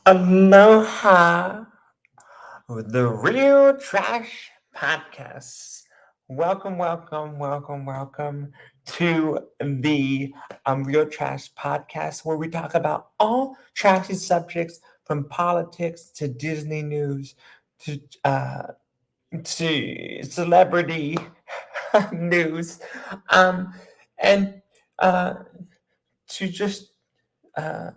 Aloha, the Real Trash Podcast. Welcome to the Real Trash Podcast, where we talk about all trashy subjects from politics to Disney news to celebrity news, um, and uh, to just uh,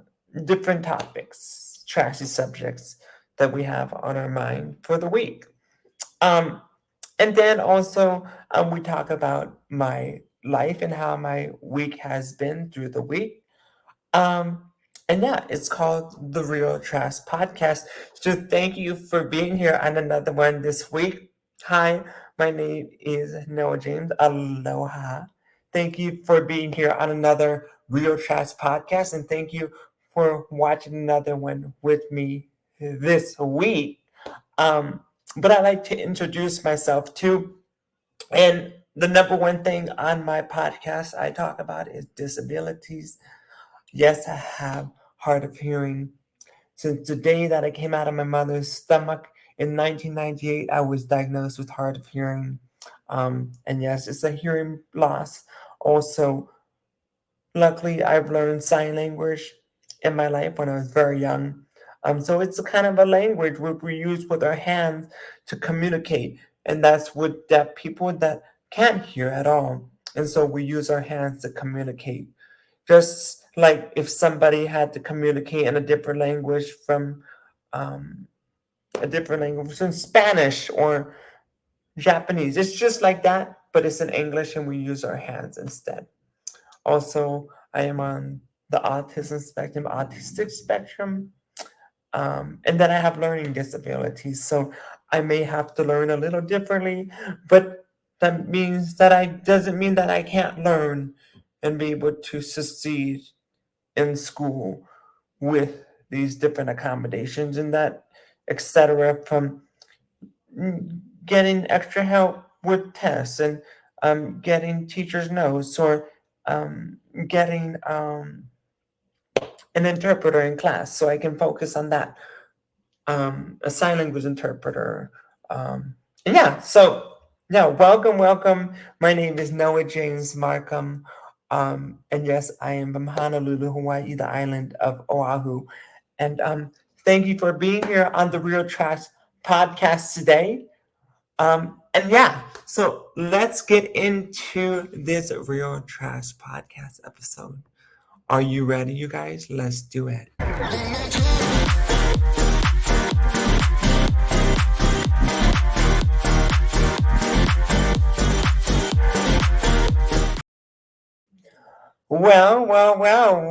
different topics, trashy subjects that we have on our mind for the week. Um, and then also, we talk about my life and how my week has been through the week. Um, and yeah, it's called the Real Trash Podcast. So thank you for being here on another one this week. Hi, my name is Noah James. Aloha. Thank you for being here on another Real Trash Podcast, and thank you for watching another one with me this week. Um, but I like to introduce myself too. And the number one thing on my podcast I talk about is disabilities. Yes, I have hard of hearing. Since the day that I came out of my mother's stomach in 1998, I was diagnosed with hard of hearing. And yes, it's a hearing loss. Also, luckily, I've learned sign language in my life when I was very young. So it's a kind of a language where we use with our hands to communicate, and that's with deaf people that can't hear at all. And so we use our hands to communicate. Just like if somebody had to communicate in a different language from um, from Spanish or Japanese. It's just like that, but it's in English and we use our hands instead. Also, I am on the autistic spectrum, and then I have learning disabilities. So I may have to learn a little differently, but that means that I doesn't mean that I can't learn and be able to succeed in school with these different accommodations and that etc. from getting extra help with tests and getting teachers notes or um, getting an interpreter in class so I can focus on that, a sign language interpreter. And yeah, so yeah, welcome. My name is Noah James Markham. And yes, I am from Honolulu, Hawaii, the island of Oahu. And thank you for being here on the Real Trash podcast today. And yeah, so let's get into this Real Trash podcast episode. Are you ready, you guys? Let's do it. Well.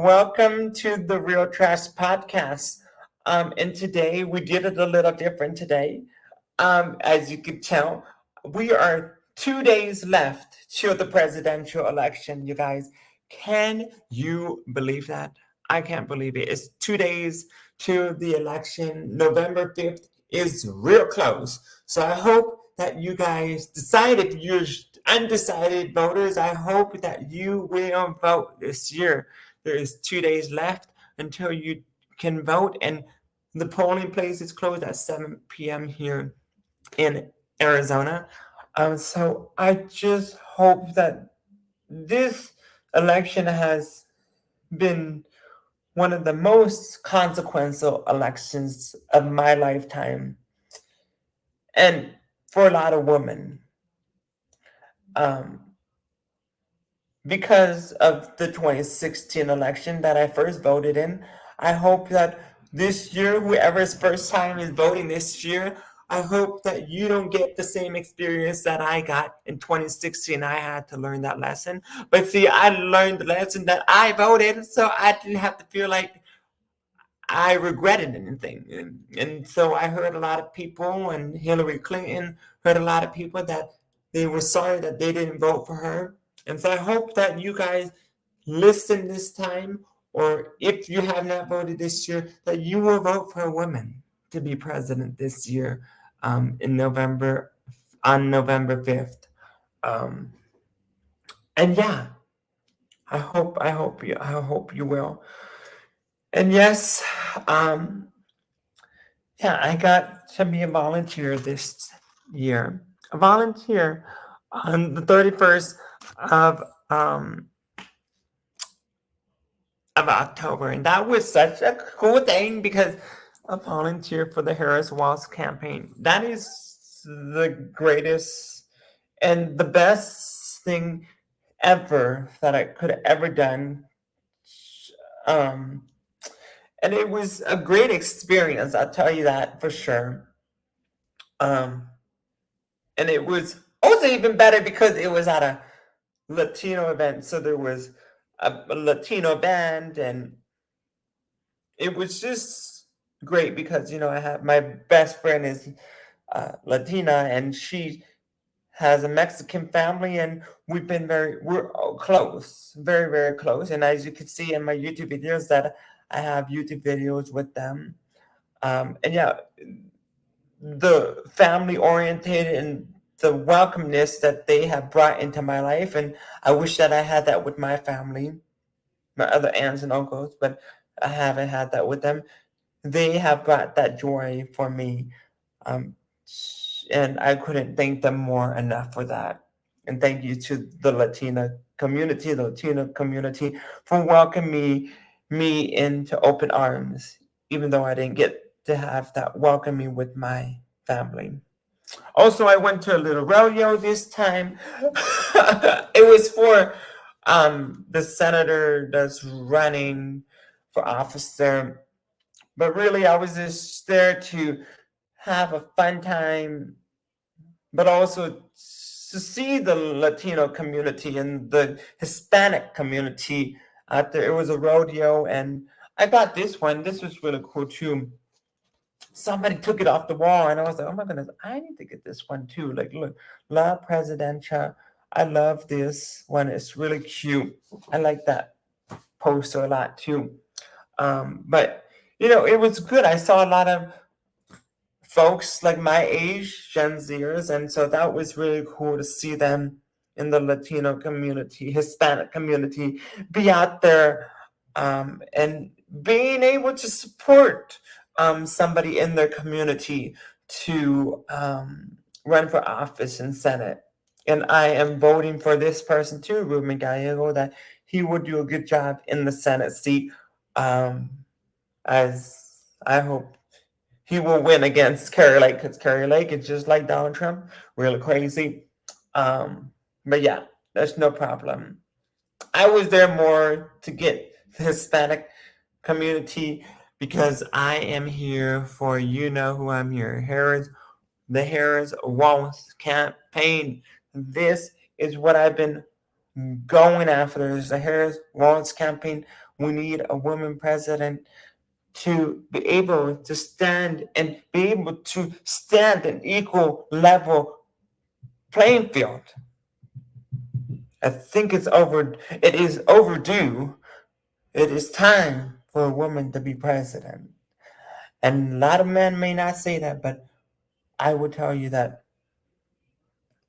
Welcome to the Real Trash Podcast. And today we did it a little different today. As you could tell, we are 2 days left to the presidential election, you guys. Can you believe that? I can't believe it. It's 2 days to the election. November 5th is real close. So I hope that you guys decide, if you're undecided voters, I hope that you will vote this year. There is 2 days left until you can vote, and the polling place is closed at 7 p.m. here in Arizona. So I just hope that this election has been one of the most consequential elections of my lifetime, and for a lot of women. Um, because of the 2016 election that I first voted in. I hope that this year, whoever's first time is voting this year, I hope that you don't get the same experience that I got in 2016. I had to learn that lesson. But see, I learned the lesson that I voted, so I didn't have to feel like I regretted anything. And so I heard a lot of people, and Hillary Clinton heard a lot of people that they were sorry that they didn't vote for her. And so I hope that you guys listen this time, or if you have not voted this year, that you will vote for a woman to be president this year, in November, on November 5th. Um, and yeah, I hope you will. And yes, um, Yeah, I got to be a volunteer this year. A volunteer on the 31st of um of October, and that was such a cool thing because a volunteer for the Harris Walls campaign. That is the greatest and the best thing ever that I could have ever done. Um, and it was a great experience. I'll tell you that for sure. Um, and it was also even better because it was at a Latino event. So there was a Latino band, and it was just great because I have my best friend is Latina, and she has a Mexican family, and we're close, very very close. And as you can see in my YouTube videos, that I have YouTube videos with them, and yeah, the family oriented and the welcomeness that they have brought into my life, and I wish that I had that with my family, my other aunts and uncles, but I haven't had that with them. They have brought that joy for me, um, and I couldn't thank them more enough for that. And thank you to the Latino community, for welcoming me into open arms, even though I didn't get to have that welcoming with my family. Also, I went to a little rodeo this time. It was for the senator that's running for office there. But really, I was just there to have a fun time, but also to see the Latino community and the Hispanic community out there. It was a rodeo, and I got this one. This was really cool too. Somebody took it off the wall, and I was like, "Oh my goodness, I need to get this one too." Like, look, La Presidencia. I love this one. It's really cute. I like that poster a lot too. But it was good. I saw a lot of folks like my age, Gen Zers, and so that was really cool to see them in the Latino community, Hispanic community, be out there, and being able to support somebody in their community to run for office and Senate. And I am voting for this person too, Ruben Gallego, that he would do a good job in the Senate seat. Um, as I hope he will win against Kerry Lake, because Kerry Lake is just like Donald Trump, really crazy. But yeah, that's no problem. I was there more to get the Hispanic community because I am here for who I'm here. The Harris Walls campaign. This is what I've been going after. Is the Harris Walls campaign. We need a woman president to be able to stand and be able to stand an equal level playing field. I think it is overdue. It is time for a woman to be president. And a lot of men may not say that, but I would tell you that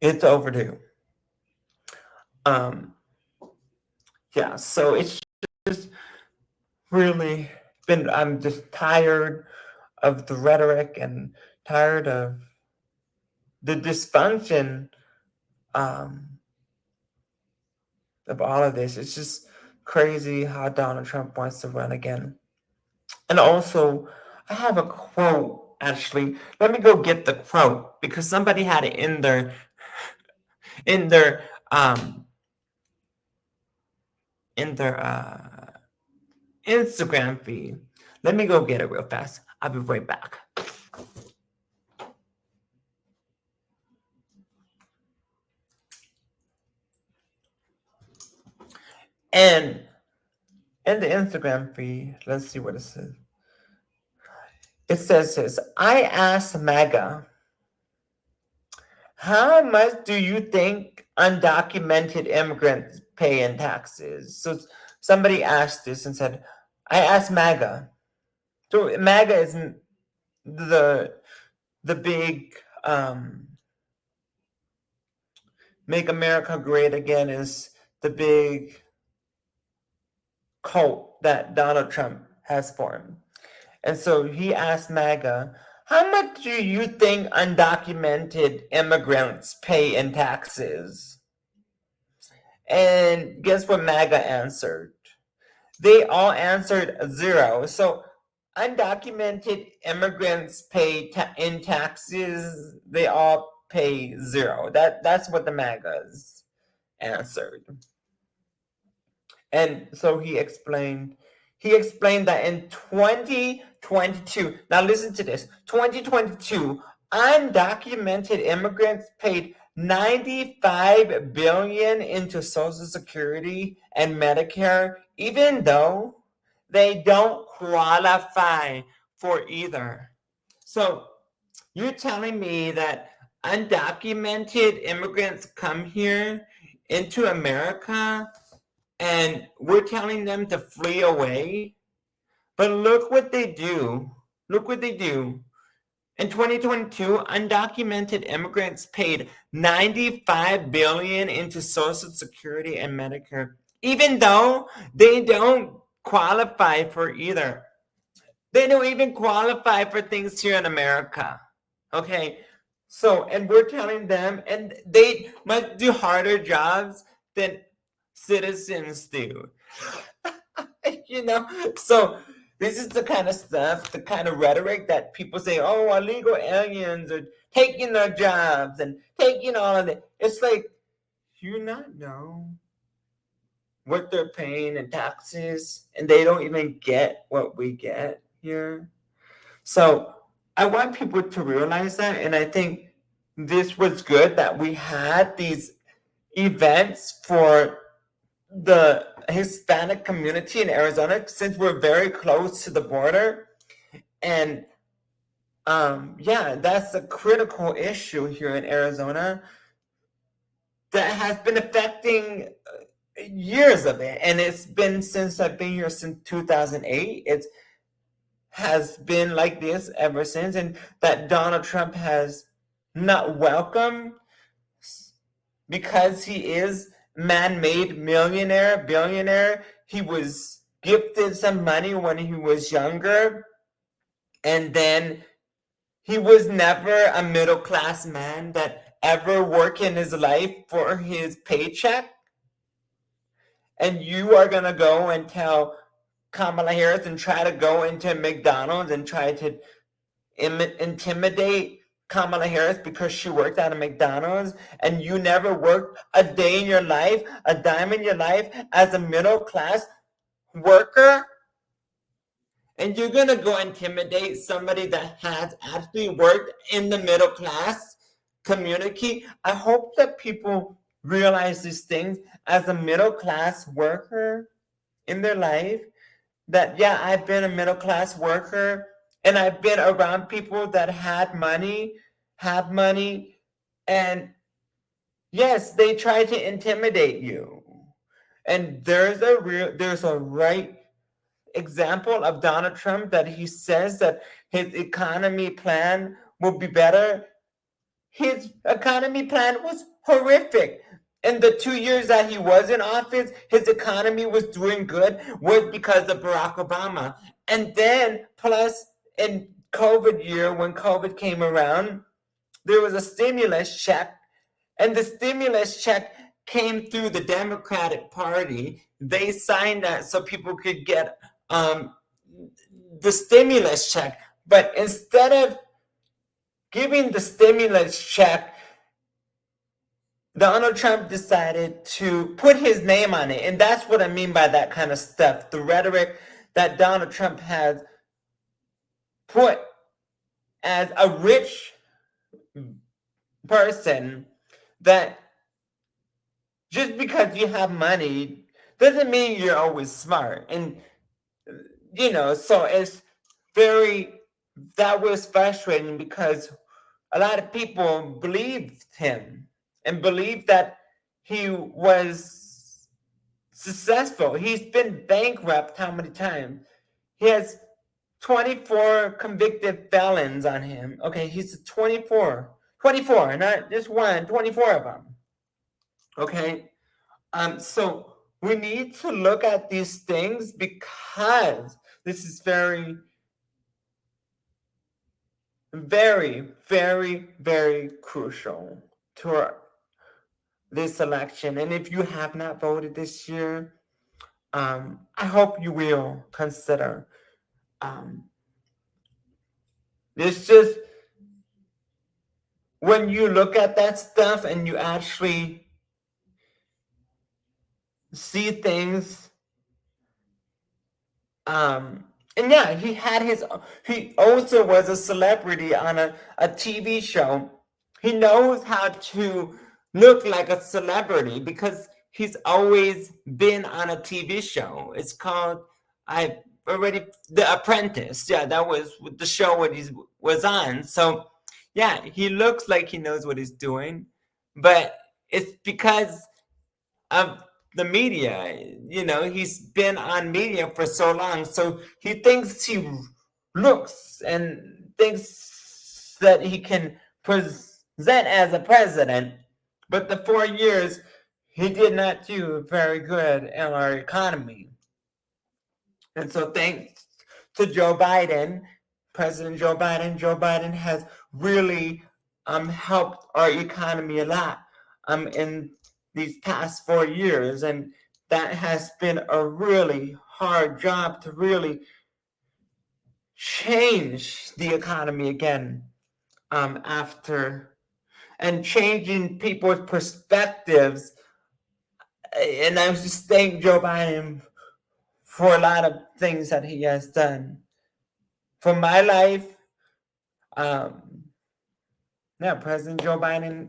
it's overdue. Um, yeah, so it's just really I'm just tired of the rhetoric and tired of the dysfunction um, of all of this. It's just crazy how Donald Trump wants to run again. And also, I have a quote actually. Let me go get the quote because somebody had it in their um in their Instagram feed. Let me go get it real fast. I'll be right back. And in the Instagram feed, let's see what it says. It says this: I asked MAGA, how much do you think undocumented immigrants pay in taxes? So somebody asked this and said, I asked MAGA. So MAGA is the the big Make America Great Again is the big cult that Donald Trump has formed. And so he asked MAGA, How much do you think undocumented immigrants pay in taxes? And guess what MAGA answered? They all answered zero. So undocumented immigrants pay in taxes. They all pay zero. That's what the MAGAs answered. And so he explained that in 2022, now listen to this, 2022, undocumented immigrants paid 95 billion into Social Security and Medicare, even though they don't qualify for either. So you're telling me that undocumented immigrants come here into America and we're telling them to flee away? But look what they do. Look what they do. In 2022, undocumented immigrants paid 95 billion into Social Security and Medicare, even though they don't qualify for either. They don't even qualify for things here in America. Okay? So, and we're telling them, and they must do harder jobs than citizens do. You know, so this is the kind of stuff, the kind of rhetoric that people say, oh, illegal aliens are taking their jobs and taking all of it. It's like, you not know what they're paying in taxes, and they don't even get what we get here. So I want people to realize that, and I think this was good that we had these events for the Hispanic community in Arizona, since we're very close to the border. And yeah, that's a critical issue here in Arizona that has been affecting years of it. And it's been since I've been here since 2008. It has been like this ever since. And that Donald Trump has not welcomed, because he is man-made millionaire, billionaire. He was gifted some money when he was younger, and then he was never a middle-class man that ever worked in his life for his paycheck. And you are gonna go and tell Kamala Harris and try to go into McDonald's and try to intimidate Kamala Harris because she worked at a McDonald's, and you never worked a day in your life, a dime in your life as a middle class worker, and you're gonna go intimidate somebody that has actually worked in the middle class community. I hope that people realize these things as a middle class worker in their life, that yeah, I've been a middle class worker, and I've been around people that had money, have money, and yes, they try to intimidate you. And there's a right example of Donald Trump, that he says that his economy plan will be better. His economy plan was horrific. In the 2 years that he was in office, his economy was doing good, was because of Barack Obama. And then, plus, in COVID year, when COVID came around, there was a stimulus check, and the stimulus check came through the Democratic Party. They signed that so people could get the stimulus check. But instead of giving the stimulus check, Donald Trump decided to put his name on it. And that's what I mean by that kind of stuff. The rhetoric that Donald Trump has put as a rich person, that just because you have money doesn't mean you're always smart. And, so it's that was frustrating, because a lot of people believed him and believed that he was successful. He's been bankrupt how many times? He has 24 convicted felons on him. Okay, he's 24, not just one, 24 of them. Okay, so we need to look at these things, because this is very very, very, very crucial to this election. And if you have not voted this year, I hope you will consider. Um, it's just when you look at that stuff and you actually see things, and yeah, he also was a celebrity on a TV show. He knows how to look like a celebrity because he's always been on a TV show. It's called, I already, The Apprentice. Yeah, that was the show what he was on. So yeah, he looks like he knows what he's doing, but it's because of the media. He's been on media for so long, so he thinks he looks and thinks that he can present as a president. But the 4 years, he did not do very good in our economy. And so thanks to Joe Biden, President Joe Biden has really helped our economy a lot in these past 4 years. And that has been a really hard job to really change the economy again after and changing people's perspectives. And I just thank Joe Biden for a lot of things that he has done for my life. Um, yeah, President Joe Biden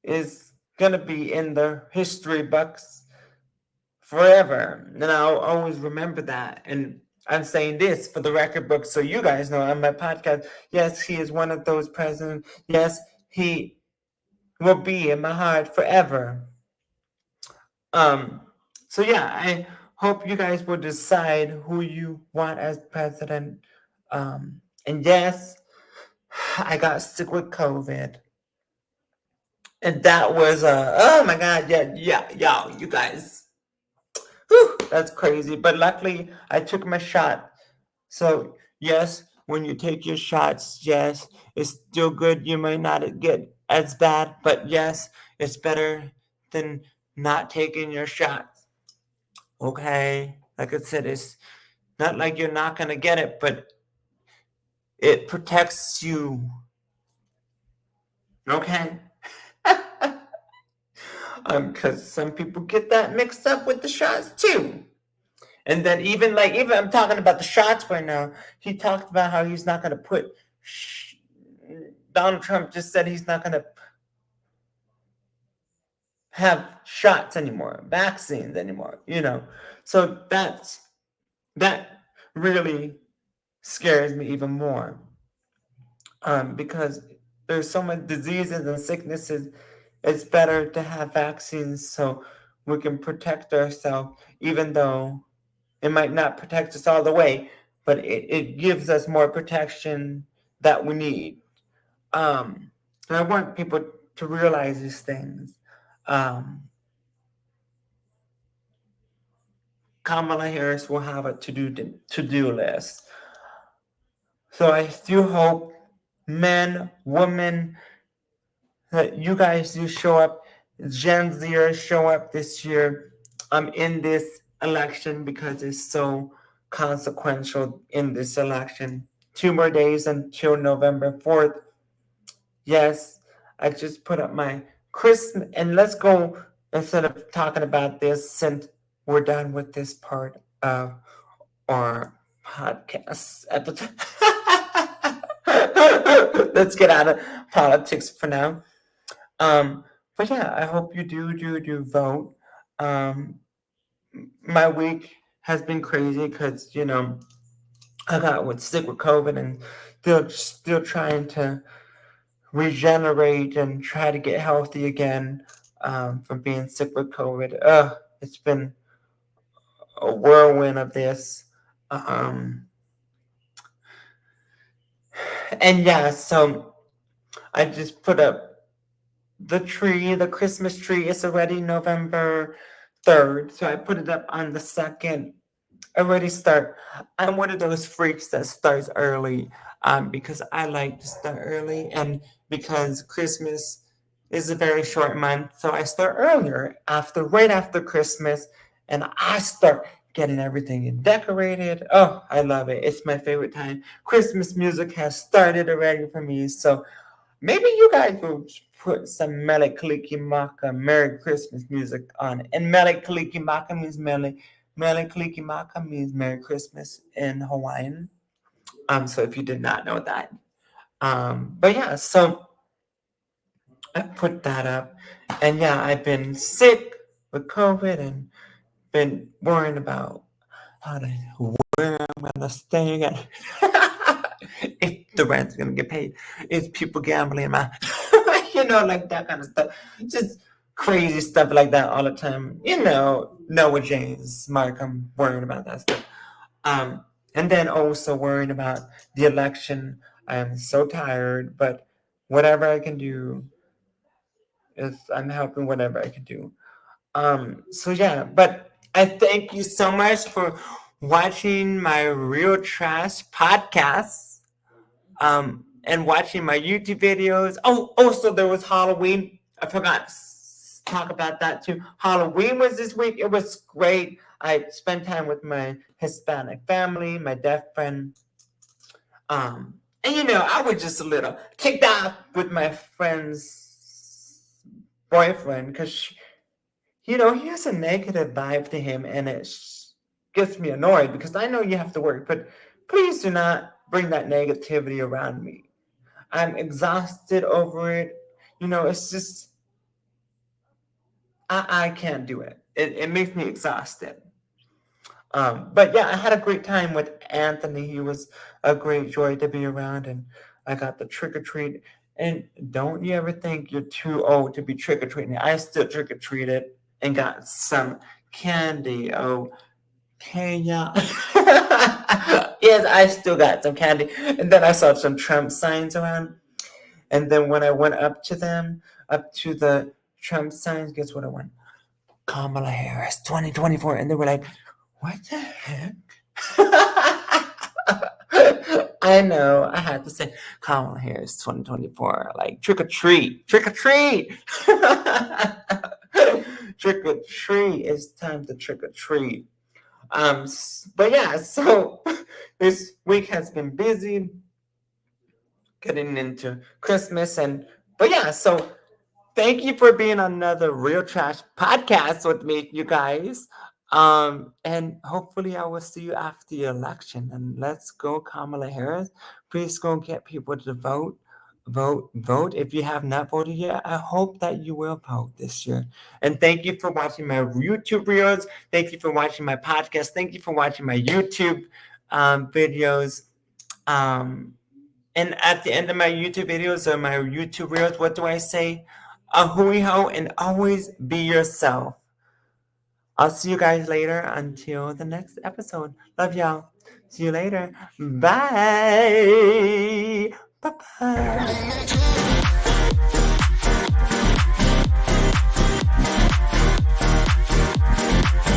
is gonna be in the history books forever, and I'll always remember that. And I'm saying this for the record book, so you guys know on my podcast. Yes, he is one of those presidents. Yes, he will be in my heart forever. Um, so yeah, I hope you guys will decide who you want as president. And yes, I got sick with COVID. And that was oh my god, yeah, y'all, you guys. Whew, that's crazy. But luckily I took my shot. So yes, when you take your shots, yes, it's still good. You might not get as bad, but yes, it's better than not taking your shots. Okay. Like I said, it's not like you're not gonna get it, but it protects you. Okay. Because some people get that mixed up with the shots too. And then even I'm talking about the shots right now. He talked about how he's not going to put. Donald Trump just said he's not going to have shots anymore, vaccines anymore. So that really scares me even more, because there's so many diseases and sicknesses. It's better to have vaccines so we can protect ourselves, even though it might not protect us all the way, but it gives us more protection that we need. And I want people to realize these things. Um, Kamala Harris will have a to do list. So I do hope men, women, that you guys do show up, Gen Zers show up this year in this election, because it's so consequential in this election. 2 more days until November 4th. Yes, I just put up my Christmas, and let's go, instead of talking about this, since we're done with this part of our podcast episode. Let's get out of politics for now. But yeah, I hope you do vote. Um, my week has been crazy because I got sick with COVID and still trying to regenerate and try to get healthy again from being sick with COVID. It's been a whirlwind of this. Um, and yeah, so I just put up the Christmas tree. It's already November 3rd, so I put it up on the 2nd. already start. I'm one of those freaks that starts early, because I like to start early, and because Christmas is a very short month, so I start earlier right after Christmas, and I start getting everything decorated. Oh, I love it. It's my favorite time. Christmas music has started already for me, so maybe you guys will put some Mele Kalikimaka Merry Christmas music on. And Mele Kalikimaka means Mele Kalikimaka means Merry Christmas in Hawaiian. So if you did not know that. But yeah, so I put that up. And yeah, I've been sick with COVID and been worrying about how to where I'm gonna stay again. If the rent's gonna get paid. Is people gambling in my like that kind of stuff. Just crazy stuff like that all the time. Noah James, Mark, I'm worrying about that stuff. Um, and then also worrying about the election. I am so tired, but whatever I can do is I'm helping whatever I can do. So yeah, but I thank you so much for watching my Real Trash podcast, and watching my YouTube videos. Oh, also there was Halloween. I forgot to talk about that too. Halloween was this week. It was great. I spent time with my Hispanic family, my deaf friend. And I was just a little kicked off with my friend's boyfriend because he has a negative vibe to him, and it gets me annoyed because I know you have to work, but please do not bring that negativity around me. I'm exhausted over it. It's just I can't do it. It makes me exhausted. But yeah, I had a great time with Anthony. He was a great joy to be around, and I got the trick or treat. And don't you ever think you're too old to be trick or treating? I still trick or treated and got some candy. Okay, yeah. Yes, I still got some candy. And then I saw some Trump signs around. And then when I went up to them, up to the Trump signs, guess what I went? Kamala Harris 2024. And they were like, what the heck? I know. I had to say Kamala Harris 2024. Like trick or treat. Trick or treat. Trick or treat. It's time to trick or treat. But yeah, so this week has been busy getting into Christmas, but yeah, so thank you for being on another Real Trash podcast with me, you guys. And hopefully I will see you after the election. And let's go, Kamala Harris. Please go get people to vote. Vote. If you have not voted yet, I hope that you will vote this year. And thank you for watching my YouTube reels. Thank you for watching my podcast. Thank you for watching my YouTube videos. And at the end of my YouTube videos or my YouTube reels, what do I say? A hui ho and always be yourself. I'll see you guys later until the next episode. Love y'all. See you later. Bye. Bye bye.